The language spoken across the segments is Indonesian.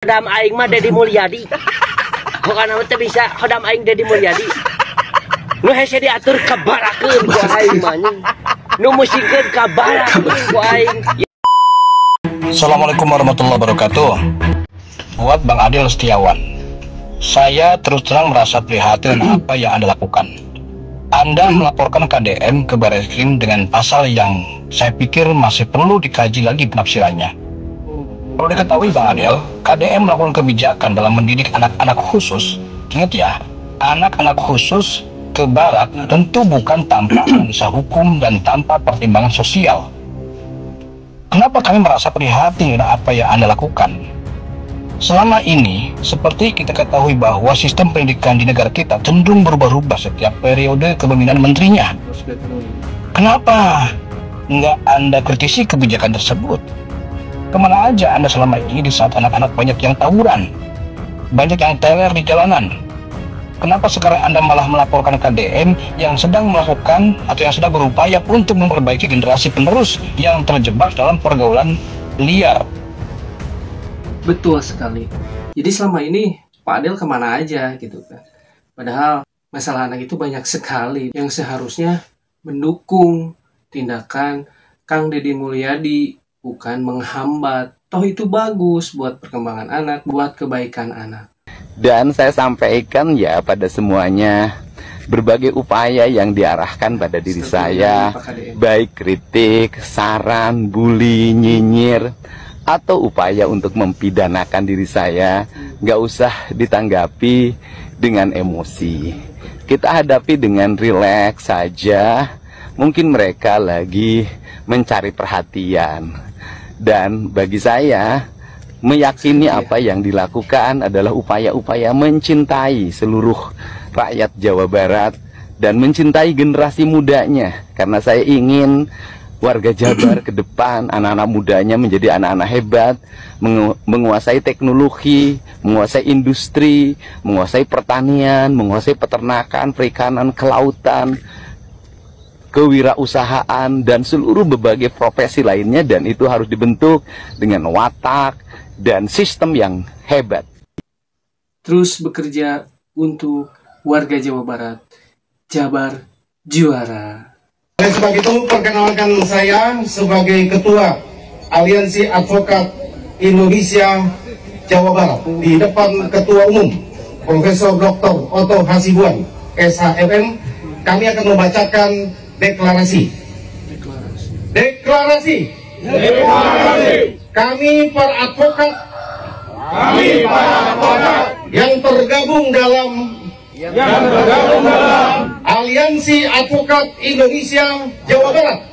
Hodam aing mah Deddy Mulyadi. Bukan nama teh bisa hodam aing Deddy Mulyadi. Nu hese diatur kabarakeun ku aing mah. Nu musingkeun kabarakeun ku aing. Assalamualaikum warahmatullahi wabarakatuh. Buat Bang Adil Setiawan, saya terus terang merasa prihatin apa yang Anda lakukan. Anda melaporkan KDM ke Barreskrim dengan pasal yang saya pikir masih perlu dikaji lagi penafsirannya. Perlu diketahui Bang Adil, KDM melakukan kebijakan dalam mendidik anak-anak khusus. Ingat ya, anak-anak khusus ke barat tentu bukan tanpa analisa hukum dan tanpa pertimbangan sosial. Kenapa kami merasa prihatin dengan apa yang Anda lakukan? Selama ini, seperti kita ketahui bahwa sistem pendidikan di negara kita cenderung berubah-ubah setiap periode kepemimpinan menterinya. Kenapa nggak Anda kritisi kebijakan tersebut? Kemana aja Anda selama ini di saat anak-anak banyak yang tawuran, banyak yang teler di jalanan? Kenapa sekarang Anda malah melaporkan KDM yang sedang melakukan atau yang sedang berupaya untuk memperbaiki generasi penerus yang terjebak dalam pergaulan liar? Betul sekali. Jadi selama ini Pak Adel kemana aja gitu kan. Padahal masalah anak itu banyak sekali yang seharusnya mendukung tindakan Kang Deddy Mulyadi, bukan menghambat. Toh itu bagus buat perkembangan anak, buat kebaikan anak. Dan saya sampaikan ya pada semuanya, berbagai upaya yang diarahkan pada diri saya, baik kritik, saran, bully, nyinyir, atau upaya untuk mempidanakan diri saya, nggak usah ditanggapi dengan emosi. Kita hadapi dengan rileks saja. Mungkin mereka lagi mencari perhatian. Dan bagi saya, meyakini apa yang dilakukan adalah upaya-upaya mencintai seluruh rakyat Jawa Barat dan mencintai generasi mudanya. Karena saya ingin warga Jabar ke depan, anak-anak mudanya menjadi anak-anak hebat, menguasai teknologi, menguasai industri, menguasai pertanian, menguasai peternakan, perikanan, kelautan, kewirausahaan, dan seluruh berbagai profesi lainnya. Dan itu harus dibentuk dengan watak dan sistem yang hebat. Terus bekerja untuk warga Jawa Barat. Jabar juara. Dan sebab itu perkenalkan saya sebagai Ketua Aliansi Advokat Indonesia Jawa Barat di depan Ketua Umum Profesor Dr. Otto Hasibuan SHMM. Kami akan membacakan deklarasi. Kami para advokat yang tergabung dalam Aliansi Advokat Indonesia Jawa Barat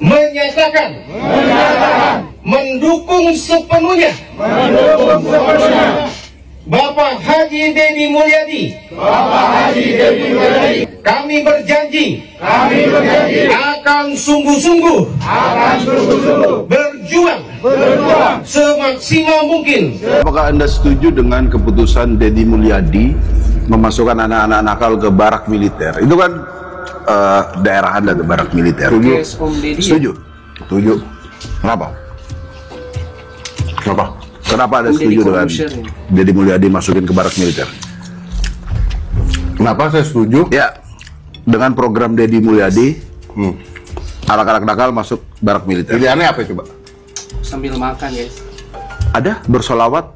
menyatakan mendukung sepenuhnya Bapak Haji Deddy Mulyadi. Kami berjanji akan sungguh-sungguh berjuang semaksimal mungkin. Apakah Anda setuju dengan keputusan Deddy Mulyadi memasukkan anak-anak nakal ke barak militer? Itu kan daerah Anda ke barak militer. Setuju? Setuju. Kenapa? Kenapa Anda setuju dengan Deddy Mulyadi masukin ke barak militer? Kenapa saya setuju? Ya, dengan program Deddy Mulyadi, anak-anak nakal masuk barak militer. Pilihannya apa coba? Sambil makan guys. Ada bersolawat?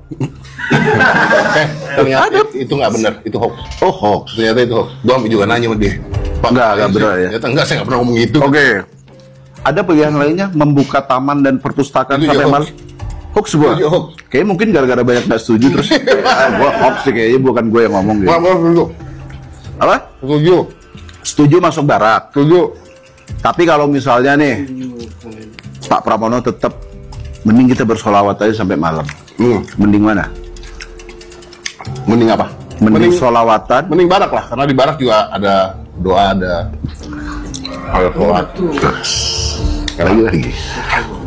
Ternyata itu nggak benar, itu hoax. Oh, hoax. Ternyata itu hoax. Gua juga nanya sama dia. Pak, Enggak benar ya? Ternyata enggak, saya nggak pernah ngomong itu. Oke. Ada pilihan lainnya, membuka taman dan perpustakaan Itu sampai hoax. malam. Hoax gua. Kayaknya mungkin gara-gara banyak nggak setuju terus. Gua hoax sih kayaknya, bukan gue yang ngomong gitu. Gua setuju. Apa? Setuju. Setuju masuk barak. Setuju. Tapi kalau misalnya nih Pak Pramono tetap, mending kita bersolawat aja sampai malam. Mending mana? Mending apa? Mending solawatan. Mending barak lah, karena di barak juga ada doa, ada sholat.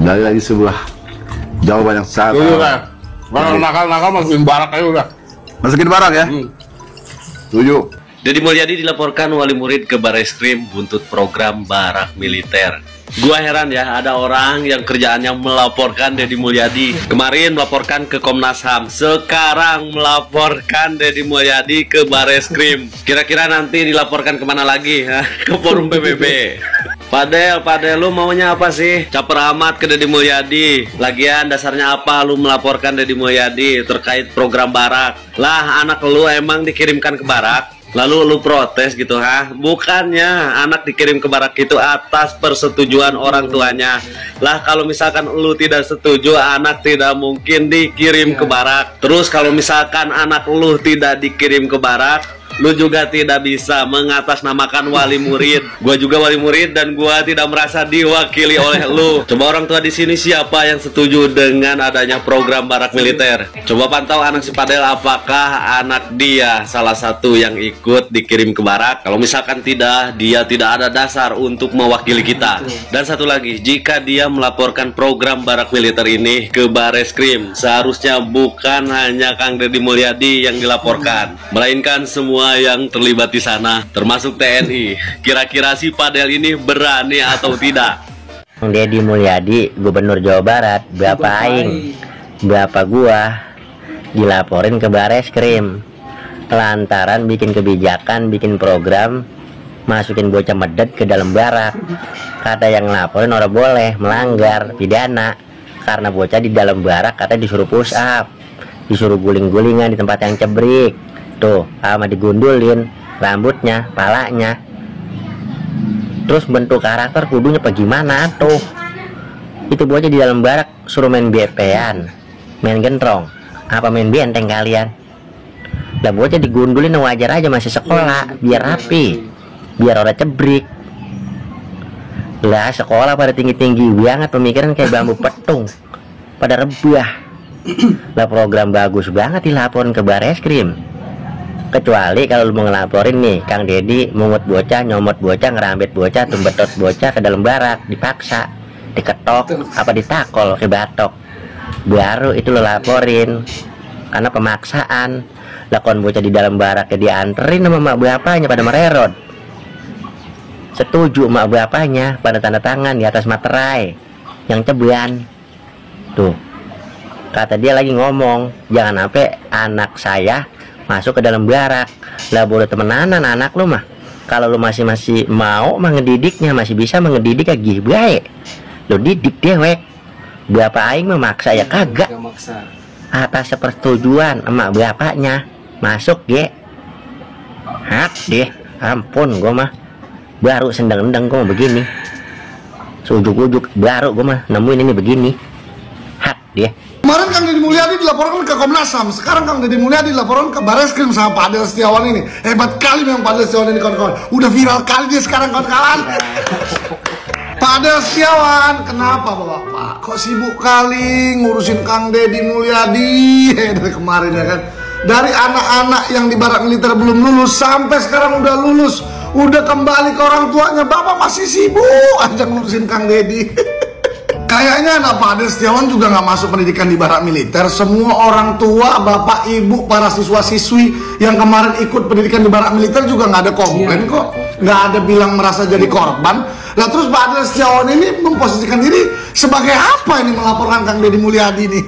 Lagi sebuah jawaban yang sangat. Setuju lah. Kalau nakal-nakal masukin barak aja udah. Masukin barak ya? Setuju. Deddy Mulyadi dilaporkan wali murid ke Barreskrim buntut program barak militer. Gua heran ya, ada orang yang kerjaannya melaporkan Deddy Mulyadi. Kemarin melaporkan ke Komnas HAM, sekarang melaporkan Deddy Mulyadi ke Bareskrim. Kira-kira nanti dilaporkan kemana lagi? Ke forum PBB. Padel, lu maunya apa sih? Caper amat ke Deddy Mulyadi. Lagian dasarnya apa lu melaporkan Deddy Mulyadi terkait program barak? Lah, anak lu emang dikirimkan ke barak? Lalu lu protes gitu, Bukannya anak dikirim ke barak itu atas persetujuan orang tuanya. Lah kalau misalkan lu tidak setuju, anak tidak mungkin dikirim ke barak. Terus kalau misalkan anak lu tidak dikirim ke barak, lu juga tidak bisa mengatasnamakan wali murid. Gua juga wali murid dan gua tidak merasa diwakili oleh lu. Coba orang tua di sini siapa yang setuju dengan adanya program barak militer? Coba pantau anak si Padel, apakah anak dia salah satu yang ikut dikirim ke barak? Kalau misalkan tidak, dia tidak ada dasar untuk mewakili kita. Dan satu lagi, jika dia melaporkan program barak militer ini ke Bareskrim, seharusnya bukan hanya Kang Deddy Mulyadi yang dilaporkan, melainkan semua yang terlibat di sana, termasuk TNI. Kira-kira si Padel ini berani atau tidak? Deddy Mulyadi, Gubernur Jawa Barat, berapa aing, berapa gua dilaporin ke Bareskrim lantaran bikin kebijakan, bikin program, masukin bocah medet ke dalam barak. Kata yang laporin orang boleh melanggar pidana karena bocah di dalam barak kata disuruh push up, disuruh guling-gulingan di tempat yang cebrik. Tuh, sama digundulin rambutnya, palanya. Terus bentuk karakter kudunya apa gimana tuh? Itu bocah di dalam barak suruh main BP-an, main gentrong, apa main benteng kalian? Lah bocah digundulin wajar aja, masih sekolah, biar rapi, biar orang cebrik. Lah sekolah pada tinggi-tinggi banget, pemikiran kayak bambu petung, pada rebah. Lah program bagus banget dilaporin ke Bareskrim. Kecuali kalau lu mau ngelaporin nih, Kang Deddy mungut bocah, nyomot bocah, ngerambet bocah, tumbetot bocah ke dalam barak, dipaksa, diketok, apa ditakol ke batok, baru itu lo laporin karena pemaksaan. Lakon bocah di dalam barak ya dianterin sama mak bapaknya pada mererot. Setuju mak bapaknya pada tanda tangan di atas materai yang ceban. Tuh, kata dia lagi ngomong, jangan sampai anak saya masuk ke dalam barak. Lah boleh temenanan anak lu mah. Kalau lu masih mau ngedidiknya, masih bisa mengedidik lagi baik. Lu didik dewek. Bapak aing memaksa ya kagak. Atas persetujuan emak bapaknya masuk ge. Hak deh. Ampun gua mah. Baru sendang-endang gua mah begini. Sujuk-ujuk baru gua mah nemuin ini begini. Hak dia. Kemarin Kang Deddy Mulyadi dilaporkan ke Komnas HAM, sekarang Kang Deddy Mulyadi dilaporkan ke Bareskrim sama Padel Setiawan ini. Hebat kali memang Padel Setiawan ini, kawan-kawan. Udah viral kali dia sekarang, kawan-kawan. Padel Setiawan, kenapa Bapak? Kok sibuk kali ngurusin Kang Deddy Mulyadi dari kemarin ya kan? Dari anak-anak yang di barak militer belum lulus sampai sekarang udah lulus, udah kembali ke orang tuanya, Bapak masih sibuk aja ngurusin Kang Deddy. Kayaknya anak Padel Setiawan juga nggak masuk pendidikan di barak militer. Semua orang tua, bapak, ibu, para siswa-siswi yang kemarin ikut pendidikan di barak militer juga nggak ada komplain kok. Nggak ada bilang merasa jadi korban. Lah terus Padel Setiawan ini memposisikan diri sebagai apa ini melaporkan Kang Deddy Mulyadi nih?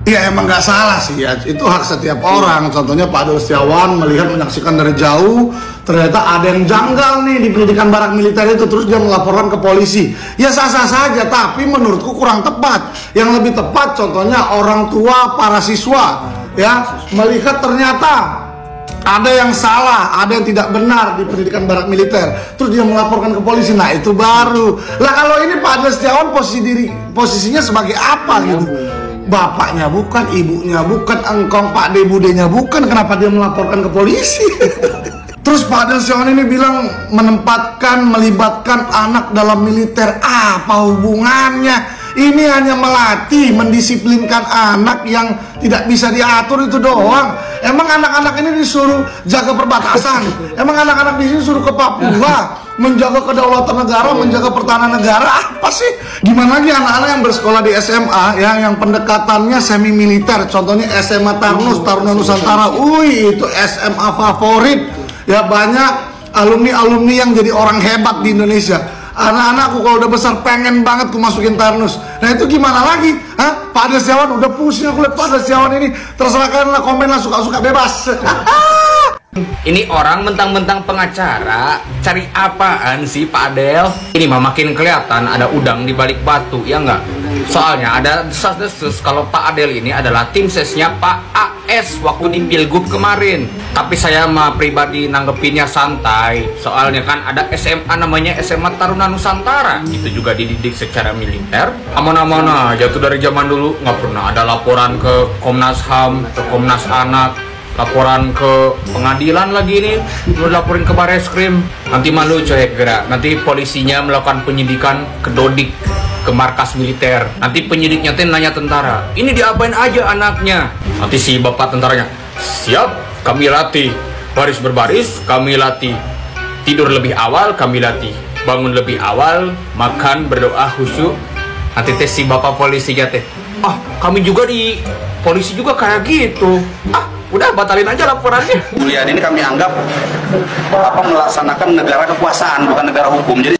Ya emang nggak salah sih ya, itu hak setiap orang. Contohnya Padel Setiawan melihat, menyaksikan dari jauh, ternyata ada yang janggal nih di pendidikan barak militer itu, terus dia melaporkan ke polisi. Ya sah-sah saja, tapi menurutku kurang tepat. Yang lebih tepat contohnya orang tua, para siswa ya, melihat ternyata ada yang salah, ada yang tidak benar di pendidikan barak militer, terus dia melaporkan ke polisi. Nah itu baru. Lah kalau ini Padel Setiawan posisinya sebagai apa gitu? Bapaknya bukan, ibunya bukan, engkong Pak De Budenya bukan, kenapa dia melaporkan ke polisi? Terus Padel Setiawan ini bilang melibatkan anak dalam militer. Apa hubungannya? Ini hanya melatih, mendisiplinkan anak yang tidak bisa diatur itu doang. Emang anak-anak ini disuruh jaga perbatasan? Emang anak-anak di sini suruh ke Papua menjaga kedaulatan negara, menjaga pertahanan negara? Apa sih? Gimana lagi anak-anak yang bersekolah di SMA yang pendekatannya semi militer? Contohnya SMA Tarnus, Taruna Nusantara. Itu SMA favorit. Ya banyak alumni-alumni yang jadi orang hebat di Indonesia. Anak-anakku kalau udah besar pengen banget ku masukin Tarnus. Nah itu gimana lagi? Hah? Pak Ade Setiawan udah pusing aku lihat Pak Ade Setiawan ini. Terserahkanlah, komenlah, suka-suka bebas. Ini orang mentang-mentang pengacara, cari apaan sih Pak Adel? Ini mah makin kelihatan ada udang di balik batu, ya nggak? Soalnya ada desas-desus kalau Pak Adel ini adalah tim sesnya Pak AS waktu di Pilgub kemarin. Tapi saya mah pribadi nanggepinnya santai. Soalnya kan ada SMA namanya SMA Taruna Nusantara. Itu juga dididik secara militer. Aman-aman aja tuh dari zaman dulu. Nggak pernah ada laporan ke Komnas HAM, ke Komnas Anak, laporan ke pengadilan lagi nih, lu laporin ke Bareskrim. Nanti malu coy gerak. Nanti polisinya melakukan penyidikan ke Dodik, ke markas militer. Nanti penyidiknya nanya tentara, ini diapain aja anaknya? Nanti si bapak tentaranya, siap, kami latih. Baris berbaris, kami latih. Tidur lebih awal, kami latih. Bangun lebih awal, makan, berdoa, khusyuk. Nanti tes si bapak polisinya teh, kami juga di polisi juga kayak gitu. Udah batalin aja laporannya. Mulyadi ini kami anggap melaksanakan negara kekuasaan, bukan negara hukum. Jadi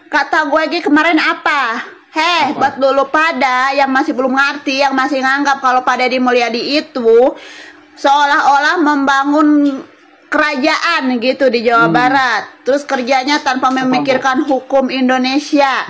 kata gue lagi kemarin apa? Buat dulu pada yang masih belum ngerti, yang masih nganggap kalau Pak Deddy Mulyadi itu seolah-olah membangun kerajaan gitu di Jawa Barat. Terus kerjanya tanpa memikirkan hukum Indonesia.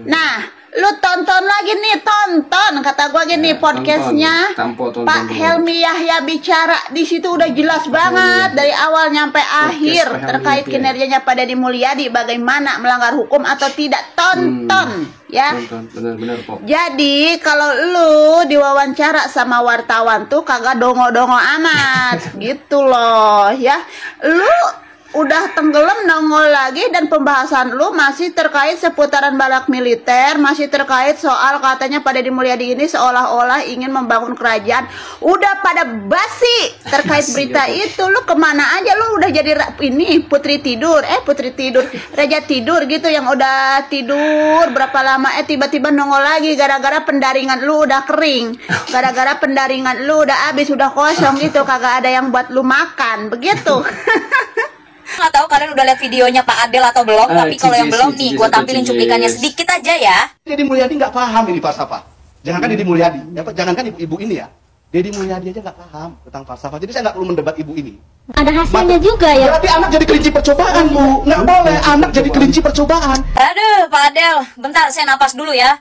Nah, lu tonton lagi nih, tonton kata gue gini podcastnya Pak Helmi Yahya bicara di situ udah jelas banget dari awal nyampe akhir terkait kinerjanya Pak Deddy Mulyadi, bagaimana melanggar hukum atau tidak. Tonton ya. Bener-bener kok. Jadi kalau lu diwawancara sama wartawan tuh kagak dongo-dongo amat gitu loh ya. Lu udah tenggelam nongol lagi dan pembahasan lu masih terkait seputaran barak militer, masih terkait soal katanya Pak Deddy Mulyadi ini seolah-olah ingin membangun kerajaan. Udah pada basi terkait berita itu. Lu kemana aja, lu udah jadi ini putri tidur, raja tidur gitu yang udah tidur berapa lama tiba-tiba nongol lagi gara-gara pendaringan lu udah kering, gara-gara pendaringan lu udah habis, udah kosong gitu, kagak ada yang buat lu makan begitu. Nggak tahu kalian udah lihat videonya Pak Adel atau belum, tapi kalau yang belum nih, gue tampilin cuplikannya sedikit aja ya. Deddy Mulyadi nggak paham ini falsafah. Jangankan Deddy Mulyadi, jangankan ibu ini ya. Deddy Mulyadi aja nggak paham tentang falsafah. Jadi saya nggak perlu mendebat ibu ini. Ada hasilnya juga ya. Berarti anak jadi kelinci percobaan, Bu. Nggak boleh anak jadi kelinci percobaan. Aduh, Pak Adel, bentar saya napas dulu ya.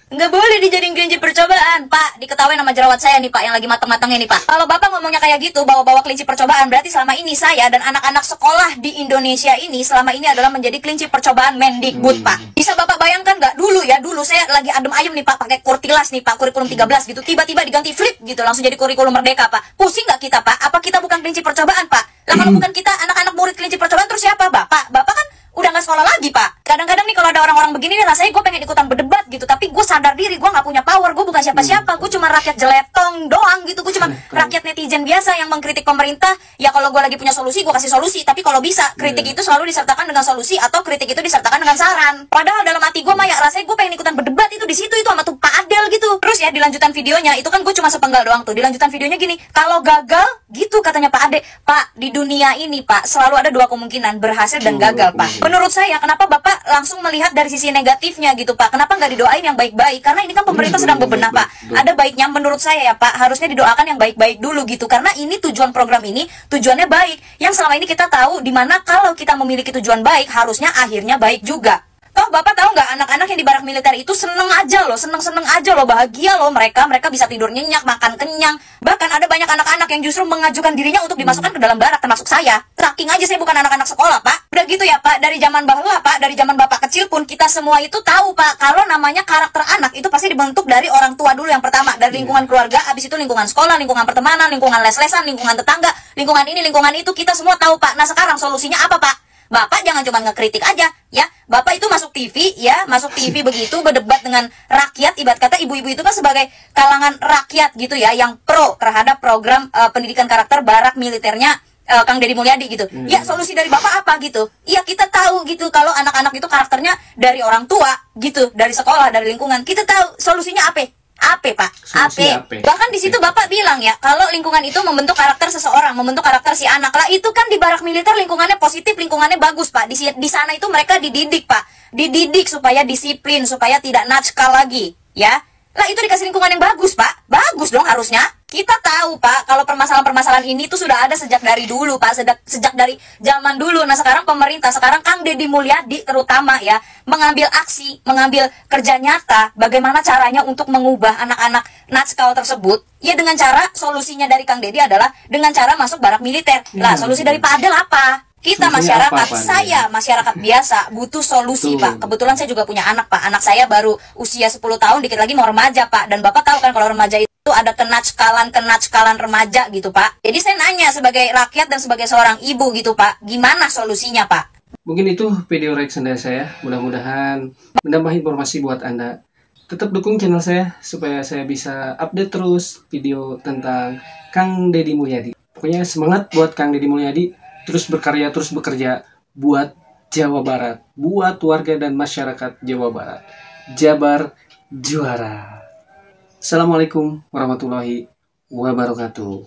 Nggak boleh dijadiin kelinci percobaan, Pak. Diketahui nama jerawat saya nih, Pak, yang lagi matang-matangnya nih, Pak. Kalau Bapak ngomongnya kayak gitu, bawa-bawa kelinci percobaan, berarti selama ini saya dan anak-anak sekolah di Indonesia ini selama ini adalah menjadi kelinci percobaan Mendikbud, Pak. Bisa Bapak bayangkan nggak? Dulu saya lagi adem ayem nih, Pak, pakai kurtilas nih, Pak, kurikulum 13 gitu. Tiba-tiba diganti flip gitu, langsung jadi kurikulum merdeka, Pak. Pusing nggak kita, Pak? Apa kita bukan kelinci percobaan, Pak? Lah kalau bukan kita, anak-anak murid kelinci percobaan, terus siapa, Bapak? Bapak kan udah nggak sekolah lagi, Pak. Kadang-kadang nih kalau ada orang-orang begini nih, rasanya gue pengen ikutan berdebat gitu, tapi gue sadar diri gue nggak punya power, gue bukan siapa-siapa, gue cuma rakyat jeletong doang gitu, gue cuma rakyat netizen biasa yang mengkritik pemerintah. Ya kalau gue lagi punya solusi, gue kasih solusi, tapi kalau bisa kritik itu selalu disertakan dengan solusi atau kritik itu disertakan dengan saran. Padahal dalam hati gue mah ya rasanya gue pengen ikutan berdebat itu di situ itu sama tuh Pak Adel gitu. Terus ya di lanjutan videonya itu kan gue cuma sepenggal doang tuh. Di lanjutan videonya gini, kalau gagal gitu katanya Pak Ade, Pak, di dunia ini Pak selalu ada dua kemungkinan, berhasil dan gagal, Pak. Menurut saya kenapa Bapak langsung melihat dari sisi negatifnya gitu, Pak? Kenapa nggak didoain yang baik-baik? Karena ini kan pemerintah sedang bebenah, Pak. Ada baiknya menurut saya ya, Pak. Harusnya didoakan yang baik-baik dulu gitu. Karena ini tujuan program ini tujuannya baik. Yang selama ini kita tahu dimana kalau kita memiliki tujuan baik harusnya akhirnya baik juga. Toh Bapak tahu nggak, anak-anak yang di barak militer itu seneng aja loh, seneng-seneng aja loh, bahagia loh mereka bisa tidur nyenyak, makan kenyang. Bahkan ada banyak anak-anak yang justru mengajukan dirinya untuk dimasukkan ke dalam barak, termasuk saya. Tracking aja saya bukan anak-anak sekolah, Pak. Udah gitu ya, Pak, dari zaman bahula, Pak, dari zaman Bapak kecil pun kita semua itu tahu, Pak, kalau namanya karakter anak itu pasti dibentuk dari orang tua dulu yang pertama, dari lingkungan keluarga, habis itu lingkungan sekolah, lingkungan pertemanan, lingkungan les-lesan, lingkungan tetangga, lingkungan ini, lingkungan itu, kita semua tahu, Pak. Nah sekarang solusinya apa, Pak? Bapak jangan cuma ngekritik aja, ya. Bapak itu masuk TV, ya, masuk TV begitu, berdebat dengan rakyat. Ibarat kata ibu-ibu itu kan sebagai kalangan rakyat gitu ya, yang pro terhadap program pendidikan karakter barak militernya Kang Deddy Mulyadi gitu. Ya, solusi dari Bapak apa gitu? Ya, kita tahu gitu kalau anak-anak itu karakternya dari orang tua gitu, dari sekolah, dari lingkungan. Kita tahu solusinya apa? AP Pak, Solusi AP. Bahkan di situ Bapak bilang ya, kalau lingkungan itu membentuk karakter seseorang, membentuk karakter si anak lah, itu kan di barak militer lingkungannya positif, lingkungannya bagus Pak. Di sana itu mereka dididik Pak, dididik supaya disiplin, supaya tidak nakal lagi, ya. Lah itu dikasih lingkungan yang bagus Pak, bagus dong harusnya. Kita tahu Pak, kalau permasalahan-permasalahan ini tuh sudah ada sejak dari dulu Pak, sejak dari zaman dulu. Nah sekarang pemerintah, sekarang Kang Deddy Mulyadi terutama ya, mengambil aksi, mengambil kerja nyata, bagaimana caranya untuk mengubah anak-anak nakal tersebut. Ya dengan cara, solusinya dari Kang Deddy adalah dengan cara masuk barak militer. Lah solusi dari Pak Adel apa? Kita masyarakat, saya masyarakat biasa butuh solusi Pak. Kebetulan saya juga punya anak Pak. Anak saya baru usia 10 tahun, dikit lagi mau remaja Pak. Dan Bapak tahu kan kalau remaja itu ada kenackalan remaja gitu Pak. Jadi saya nanya sebagai rakyat dan sebagai seorang ibu gitu Pak, gimana solusinya Pak? Mungkin itu video reaction dari saya. Mudah-mudahan menambah informasi buat Anda. Tetap dukung channel saya supaya saya bisa update terus video tentang Kang Deddy Mulyadi. Pokoknya semangat buat Kang Deddy Mulyadi. Terus berkarya, terus bekerja buat Jawa Barat, buat warga dan masyarakat Jawa Barat. Jabar juara. Assalamualaikum warahmatullahi wabarakatuh.